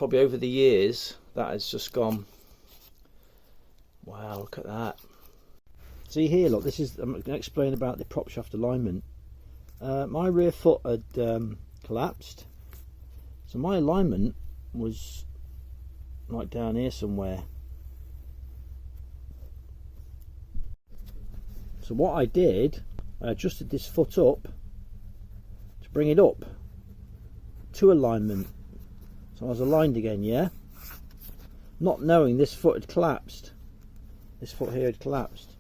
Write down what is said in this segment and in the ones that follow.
probably over the years, that has just gone, wow, look at that. See here, look, this is, I'm going to explain about the prop shaft alignment. My rear foot had collapsed, so my alignment was like down here somewhere. So what I did, I adjusted this foot up to bring it up to alignment. So I was aligned again, yeah? Not knowing this foot had collapsed. This foot here had collapsed.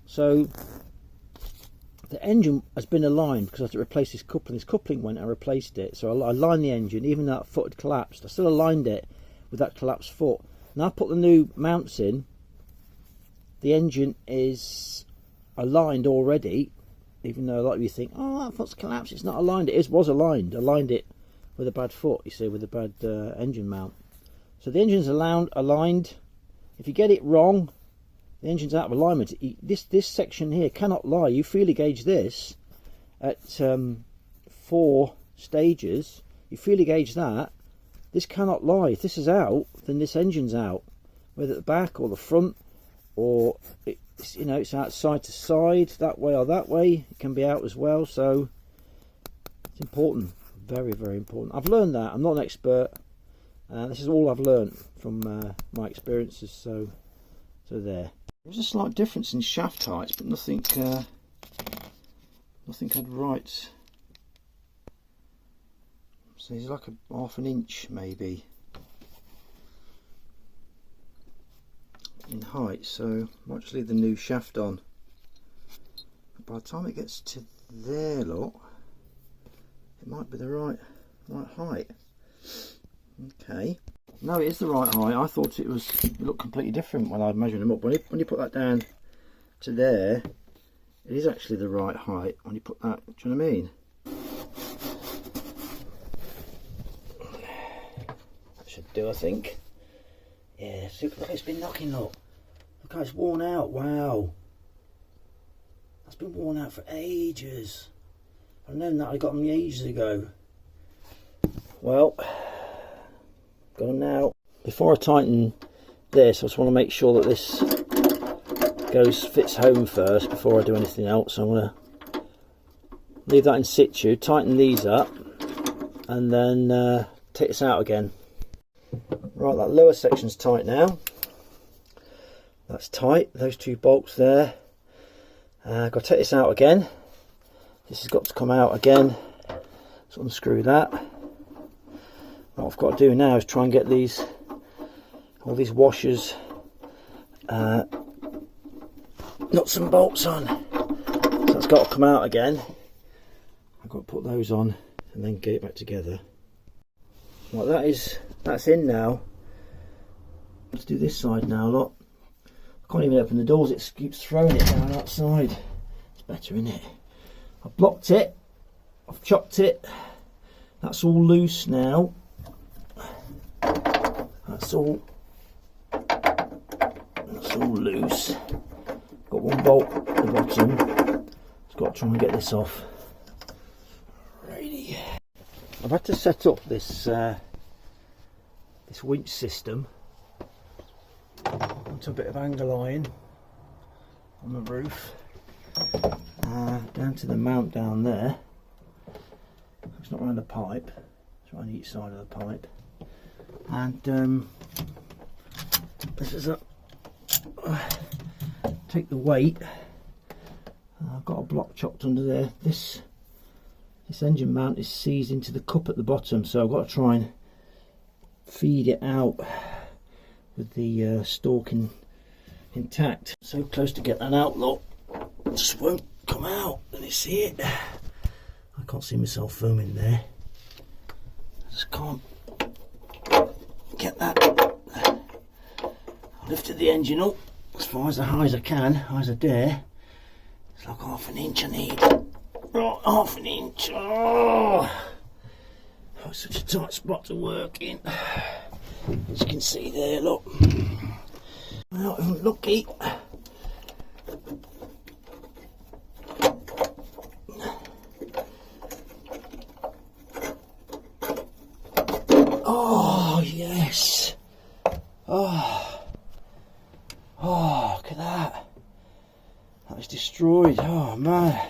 So the engine has been aligned because I had to replace this coupling. This coupling went, I replaced it. So I aligned the engine, even though that foot had collapsed. I still aligned it with that collapsed foot. Now I put the new mounts in. The engine is aligned already, even though a lot of you think, oh, that foot's collapsed, it's not aligned. It was aligned. I aligned it with a bad foot, you see, with a bad engine mount. So the engine's aligned. If you get it wrong, the engine's out of alignment. This section here cannot lie. You feeler gauge this at 4 stages. You feeler gauge that. This cannot lie. If this is out, then this engine's out, whether at the back or the front, or it's, you know, it's out side to side, that way or that way. It can be out as well. So it's important, very, very important. I've learned that. I'm not an expert. This is all I've learned from my experiences. So there. There's a slight difference in shaft heights, but nothing had right. So it's like a half an inch maybe in height. So I might just leave the new shaft on. But by the time it gets to there, look, it might be the right height. Okay. No, it is the right height. I thought it looked completely different when I measured them up. When you put that down to there, it is actually the right height. When you put that, do you know what I mean? That should do, I think. Yeah, super. Look, it's been knocking. Look how it's worn out. Wow, that's been worn out for ages. I've known that. I got them ages ago. Well, got them now. Before I tighten this, I just want to make sure that this fits home first before I do anything else. So I'm going to leave that in situ, tighten these up, and then take this out again. Right, that lower section's tight now. That's tight, those 2 bolts there. I've got to take this out again. This has got to come out again. So unscrew that. What I've got to do now is try and get all these washers, nuts and bolts on. So that's got to come out again. I've got to put those on and then get it back together. Right, that's in now. Let's do this side now. Look, I can't even open the doors. It keeps throwing it down outside. It's better, isn't it? I've blocked it. I've chopped it. That's all loose now. That's all loose. Got 1 bolt at the bottom. Just got to try and get this off. Righty. I've had to set up this winch system onto a bit of angle iron on the roof, down to the mount down there. It's not around the pipe, it's around each side of the pipe. And this is take the weight. I've got a block chopped under there. This engine mount is seized into the cup at the bottom, so I've got to try and feed it out with the stalk intact. So close to get that out, look, it just won't come out. Let me see it. I can't see myself filming there. I just can't get that. I lifted the engine up as far as high as I can, high as I dare. It's like half an inch I need. Oh, half an inch. Oh, it's such a tight spot to work in. As you can see there, look. Well, I'm lucky. Oh yes. Oh, look at that. That was destroyed. Oh man.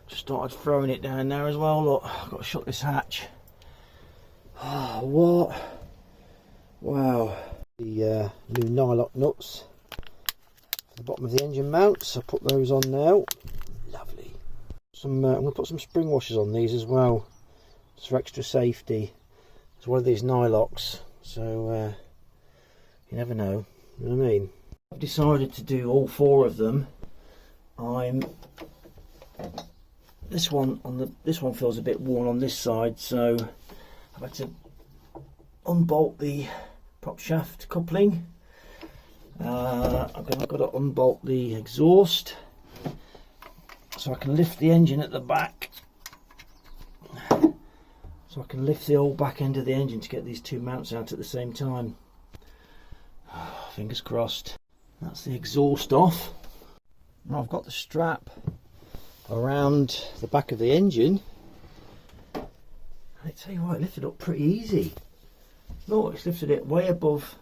Just started throwing it down there as well. Look, I've got to shut this hatch. Oh, what? Wow. The new nylock nuts for the bottom of the engine mounts. I'll put those on now. Lovely. I'm going to put some spring washers on these as well, just for extra safety. It's one of these nylocks, so you never know. You know what I mean? I've decided to do all 4 of them. This one feels a bit worn on this side, so I've had to unbolt the prop shaft coupling. I've got to unbolt the exhaust so I can lift the engine at the back. So I can lift the old back end of the engine to get these 2 mounts out at the same time. Fingers crossed. That's the exhaust off. Now I've got the strap around the back of the engine. I tell you what, it lifted up pretty easy. Look, it's lifted it way above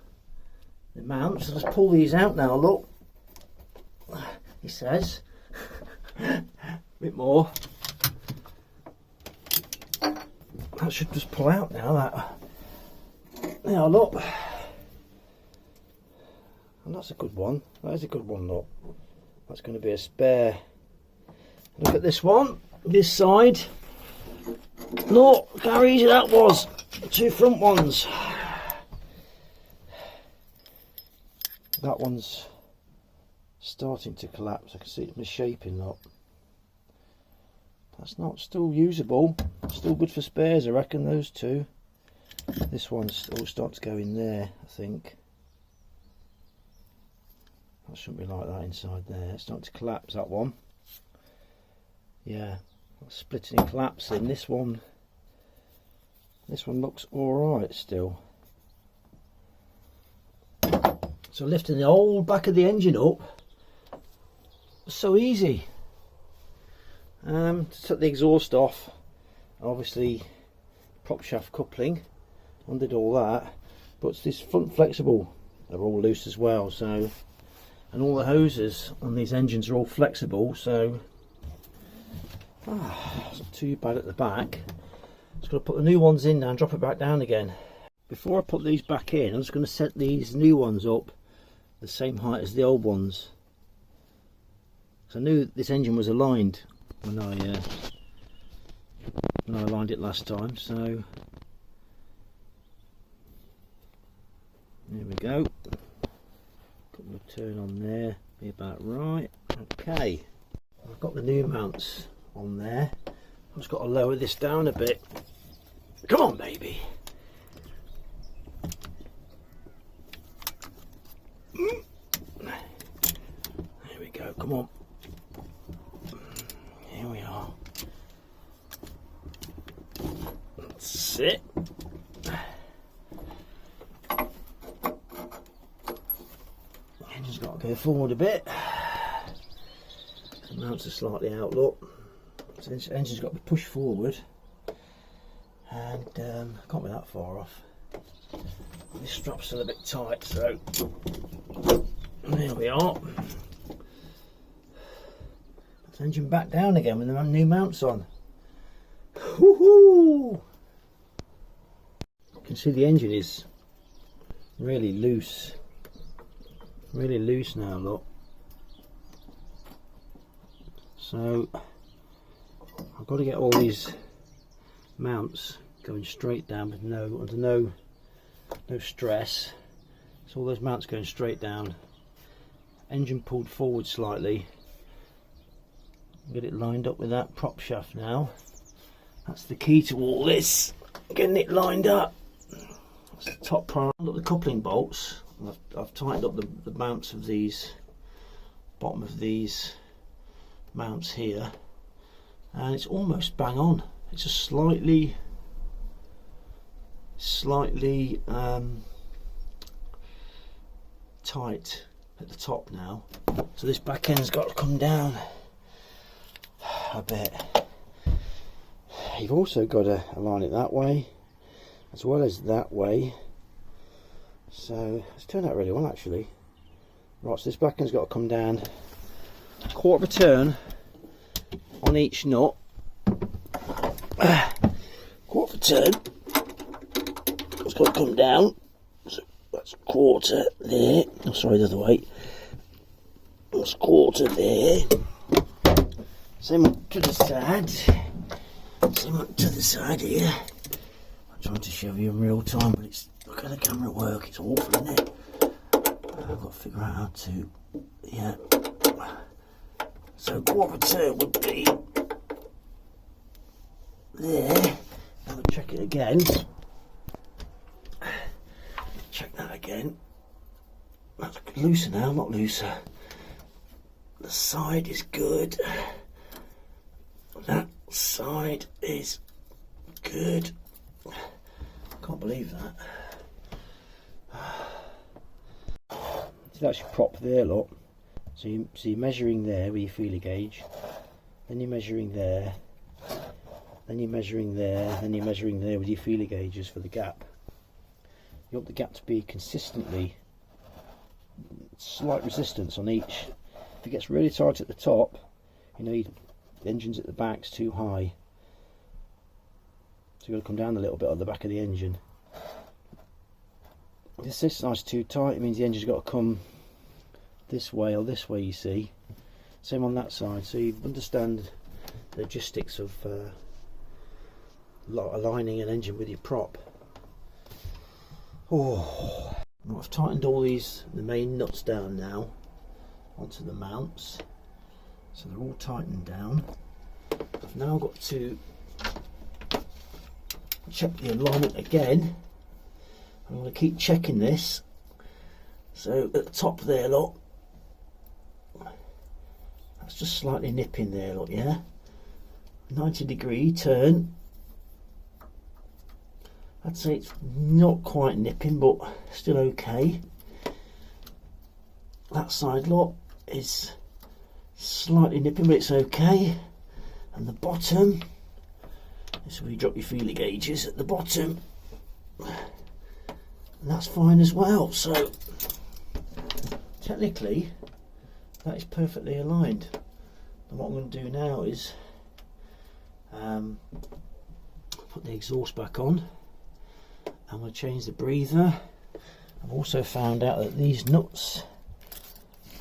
the mount. So let's pull these out now. Look, he says. A bit more. That should just pull out now. That. Now look, and that's a good one. That is a good one. Look, that's going to be a spare. Look at this one, this side. Look how easy that was. 2 front ones. That one's starting to collapse. I can see it misshapen. Look, that's not still usable. Still good for spares, I reckon. Those 2. This one's all start to go in there. I think that shouldn't be like that inside there. It's starting to collapse. That one. Yeah, splitting and collapsing. This one looks alright still. So lifting the whole back of the engine up was so easy. To take the exhaust off, obviously prop shaft coupling, undid all that, but this front flexible, they're all loose as well. So, and all the hoses on these engines are all flexible, so it's not too bad at the back. Just got to put the new ones in now and drop it back down again. Before I put these back in, I'm just going to set these new ones up the same height as the old ones. So I knew this engine was aligned when I aligned it last time. So there we go. Couple of turn on there, be about right. Okay, I've got the new mounts on there. I've just got to lower this down a bit. Come on, baby. There we go, come on. Here we are. That's it. Engine's got to go forward a bit. The mounts are slightly out, look. So this engine's got to be pushed forward, and can't be that far off. This strap's still a bit tight, so there we are. Let's engine back down again with the new mounts on. Woohoo! You can see the engine is really loose now, look. So I've got to get all these mounts going straight down with under no stress. So all those mounts going straight down. Engine pulled forward slightly. Get it lined up with that prop shaft now. That's the key to all this. Getting it lined up. That's the top priority. Look, the coupling bolts. I've tightened up the mounts of these, bottom of these mounts here, and it's almost bang on. It's just slightly tight at the top now, so this back end's got to come down a bit. You've also got to align it that way as well as that way. So it's turned out really well actually. Right, so this back end's got to come down a quarter of a turn on each nut. Quarter of a turn. It's got to come down. So that's a quarter there. Oh, sorry, the other way. That's a quarter there. Same up to the side. Same up to the side here. I'm trying to show you in real time, but it's, look at the camera work. It's awful, isn't it? I've got to figure out how to, yeah. So quarter of a turn would be there. I'll check it again. Check that again. That's looser now, not looser. The side is good. That side is good. I can't believe that. It's actually propped there, look. So you're measuring there with your feeler gauge, then you're measuring there, then you're measuring there, then you're measuring there with your feeler gauges for the gap. You want the gap to be consistently slight resistance on each. If it gets really tight at the top, you know the engine's at the back's too high, so you've got to come down a little bit on the back of the engine. If this side's too tight, it means the engine's got to come this way or this way, you see. Same on that side, so you understand the logistics of aligning an engine with your prop. Oh, well, I've tightened all the main nuts down now onto the mounts, so they're all tightened down. I've now got to check the alignment again. I'm going to keep checking this. So at the top there, look, that's just slightly nipping there, look, yeah. 90-degree turn. I'd say it's not quite nipping, but still okay. That side, look, is slightly nipping, but it's okay. And the bottom, this is where you drop your feeler gauges at the bottom. And that's fine as well. So technically that is perfectly aligned. And what I'm going to do now is put the exhaust back on. I'm going to change the breather. I've also found out that these nuts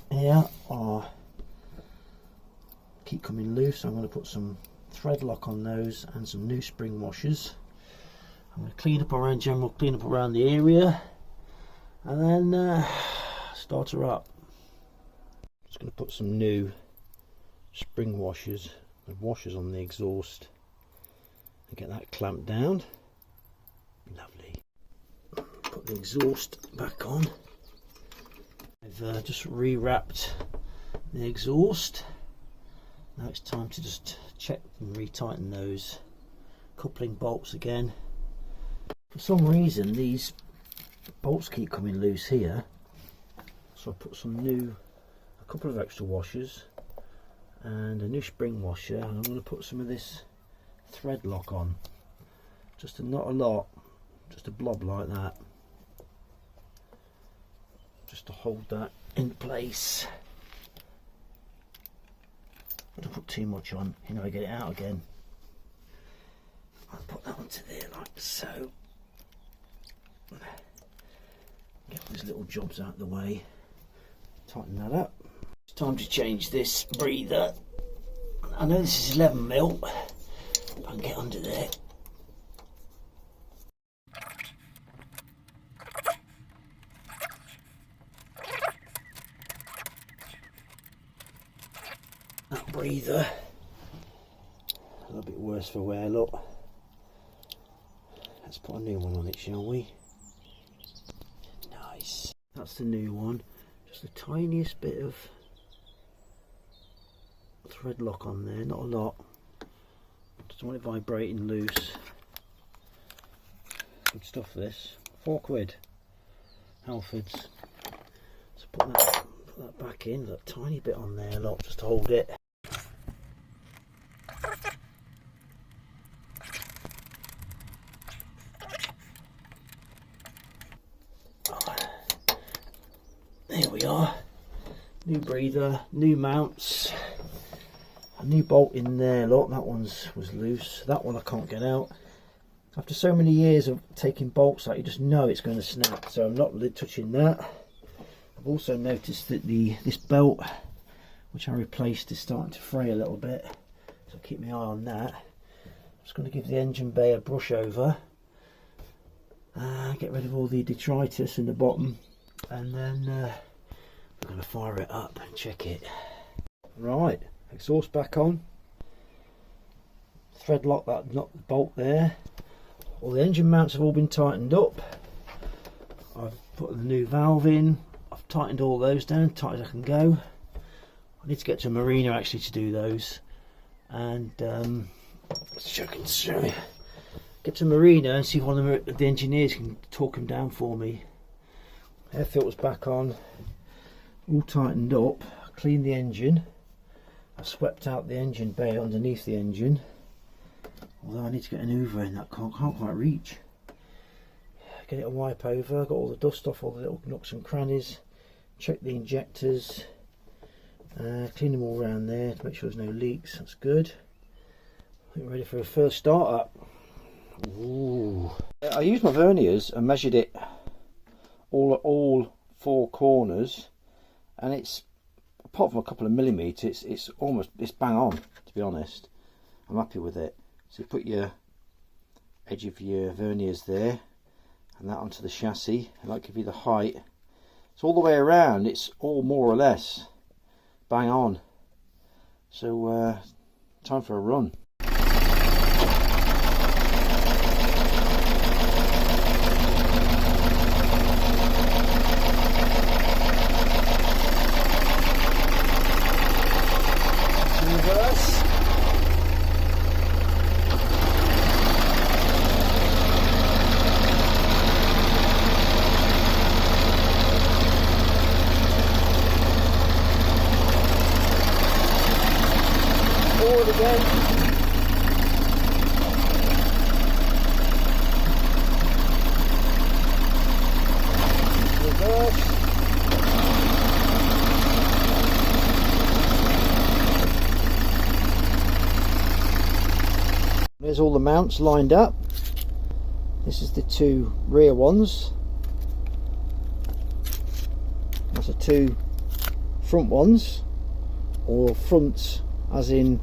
here keep coming loose, so I'm going to put some thread lock on those and some new spring washers. I'm going to clean up around the area, and then start her up. Just going to put some new spring washers and washers on the exhaust and get that clamped down. Lovely. Put the exhaust back on. I've just rewrapped the exhaust. Now it's time to just check and retighten those coupling bolts again. For some reason these bolts keep coming loose here, so I put a couple of extra washers and a new spring washer, and I'm going to put some of this thread lock on, not a lot, just a blob like that, just to hold that in place. I don't put too much on, you know, I get it out again. I'll put that onto there like so. Get all these little jobs out of the way. Tighten that up. It's time to change this breather. I know this is 11mm, but I can get under there. That breather, a little bit worse for wear, look. Let's put a new one on it, shall we? Nice. That's the new one. Just the tiniest bit of thread lock on there, not a lot. Just don't want it vibrating loose. Good stuff this. £4. Halfords. So put that back in, that tiny bit on there, look, just to hold it. are. New breather, new mounts, a new bolt in there. Look, that was loose. That one I can't get out. After so many years of taking bolts out, you just know it's going to snap, so I'm not touching that. I've also noticed that this belt, which I replaced, is starting to fray a little bit, so keep my eye on that. I'm just going to give the engine bay a brush over, get rid of all the detritus in the bottom, and then we're going to fire it up and check it. Right, exhaust back on, thread lock that bolt there. All the engine mounts have all been tightened up. I've put the new valve in. I've tightened all those down, tight as I can go. I need to get to a marina actually to do those, and see if I can show you. Get to a marina and see if one of the engineers can torque them down for me. Air filter's back on, all tightened up. I cleaned the engine. I swept out the engine bay underneath the engine. Although I need to get an hoover in, that can't quite reach. Get it a wipe over, got all the dust off all the little nooks and crannies. Check the injectors, clean them all around there to make sure there's no leaks. That's good. I think we're ready for a first start up. Ooh. I used my verniers and measured it all four corners, and it's, apart from a couple of millimetres, it's bang on, to be honest. I'm happy with it. So you put your edge of your verniers there, and that onto the chassis, and that'll give you the height. So all the way around, it's all more or less bang on. So time for a run. Reverse. Forward again. Reverse. There's all the mounts lined up. This is the two rear ones. That's the two front ones, or fronts as in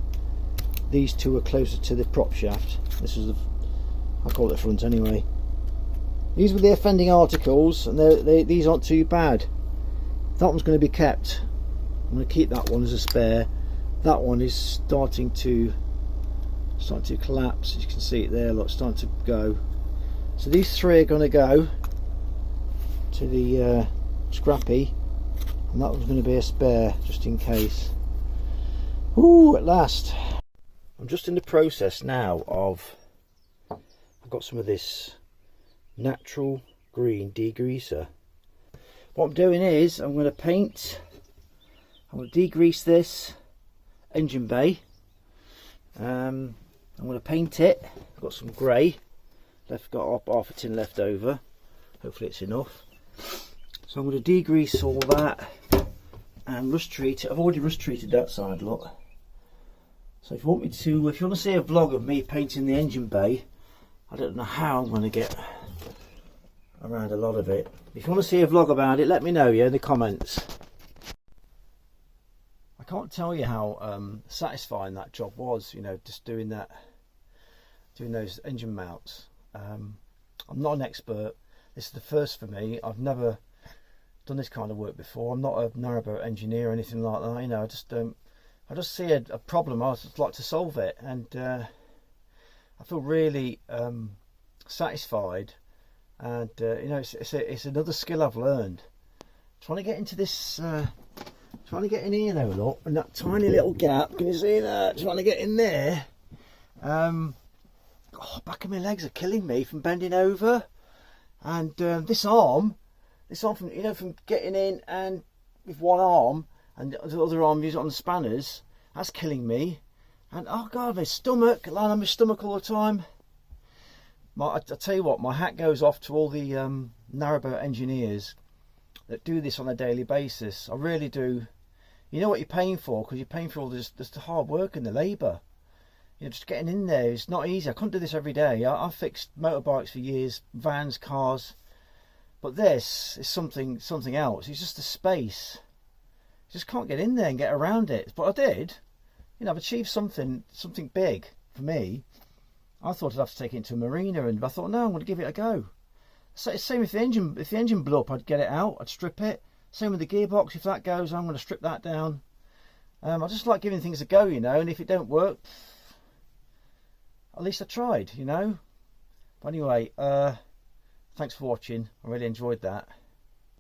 these two are closer to the prop shaft. This is the, I call it front anyway. These were the offending articles, and these aren't too bad. That one's going to be kept. I'm going to keep that one as a spare. That one is starting to collapse. You can see it there, look, starting to go. So these three are going to go to the scrappy, and that one's going to be a spare just in case. Ooh, at last. I'm just in the process now of, I've got some of this natural green degreaser. What I'm doing is I'm going to paint, I'm going to degrease this engine bay. I'm going to paint it. I've got some grey got half a tin left over, hopefully it's enough. So I'm going to degrease all that and rust treat it. I've already rust treated that side, look. So if you want to see a vlog of me painting the engine bay, I don't know how I'm going to get around a lot of it. If you want to see a vlog about it, let me know, yeah, in the comments. I can't tell you how satisfying that job was, you know, just doing those engine mounts. I'm not an expert. This is the first for me. I've never done this kind of work before. I'm not a narrowboat engineer or anything like that. You know, I just see a problem. I just like to solve it, and I feel really satisfied. And you know, it's another skill I've learned. Trying to get into this. Trying to get in here though, look, and that tiny little gap. Can you see that? Trying to get in there. Back of my legs are killing me from bending over, and this arm from, you know, from getting in and with one arm and the other arm used on the spanners, that's killing me. And oh god, my stomach, lying on my stomach all the time. I tell you what, my hat goes off to all the narrowboat engineers. that do this on a daily basis. I really do. You know what you're paying for, because you're paying for all this the hard work and the labour. You know, just getting in there is not easy. I couldn't do this every day. I've fixed motorbikes for years, vans, cars, but this is something else. It's just the space. You just can't get in there and get around it. But I did. You know, I've achieved something big for me. I thought I'd have to take it into a marina, and I thought, no, I'm going to give it a go. So same if the engine blew up, I'd get it out, I'd strip it. Same with the gearbox. If that goes, I'm going to strip that down. I just like giving things a go, you know. And if it don't work, at least I tried, you know. But anyway, thanks for watching. I really enjoyed that.